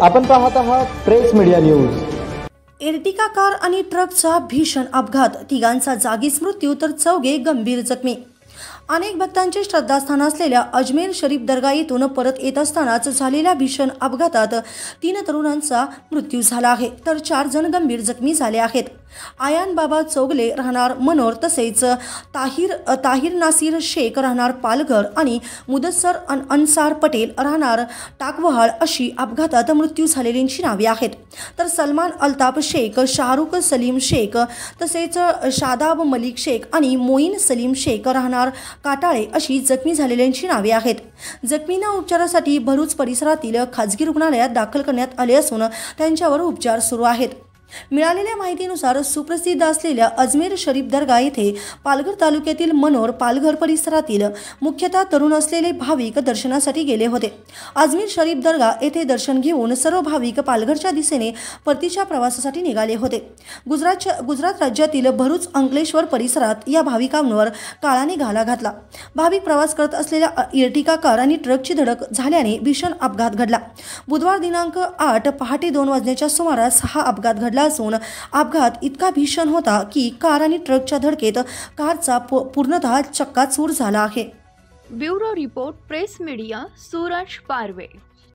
आपण पाहत आहात press media news. Ertiga car आणि ट्रकचा भीषण अपघात, तिघांचा जागीच मृत्यू तर चौघे गंभीर जखमी। अनेक भक्तांचे श्रद्धास्थान असलेल्या अजमेर शरीफ दर्गा येथून परत येत असतानाच झालेल्या भीषण अपघातात 3 तरुणांचा मृत्यू झाला आहे, तर 4 जण गंभीर जखमी झाले आहेत। आयान बाबा चौगले राहणार मनोर, तसेच ताहिर नासिर शेख राहणार पालघर आणि मुदस्सर अन्सार पटेल राहणार टाकवहाळ अशी अपघातात मृत्यू झालेल्यांची नावे आहेत। तर सलमान अल्ताफ शेख, शाहरुख सलीम शेख, तसेच शादाब मलिक शेख आणि मोईन सलीम शेख राहणार काटाळे अशी जखमी झालेल्यांची नावे आहेत। जखमींना उपचारासाठी भरूच परिसरातील खाजगी रुग्णालयात दाखल करण्यात आले असून त्यांच्यावर उपचार सुरू आहेत। मिळालेल्या माहितीनुसार सुप्रसिद्ध असलेल्या अजमेर शरीफ दर्गा येथे पालघर तालुक्यातील मनोर पालघर परिसरातील मुख्यतः तरुण असलेले भाविक दर्शनासाठी गेले होते। अजमेर शरीफ दर्गा येथे दर्शन घेऊन सर्व भाविक पालघरच्या दिशेने परतीच्या प्रवासासाठी निघाले होते। गुजरात राज्यातील भरूच अंकलेश्वर परिसरात या भाविकांवर काळाने घाला घातला। भाविक प्रवास करत असलेल्या एर्टिगा कार आणि ट्रकची धडक झाल्याने भीषण अपघात घडला। बुधवार दिनांक 8 पहाटे 2 वाजण्याच्या सुमारास हा अपघात घडला असून अपघात इतका भीषण होता की कार आणि ट्रकच्या धडकेत कारचा पूर्णतः चक्काचूर झाला आहे। Bureau report, press media, Suraj पारवे।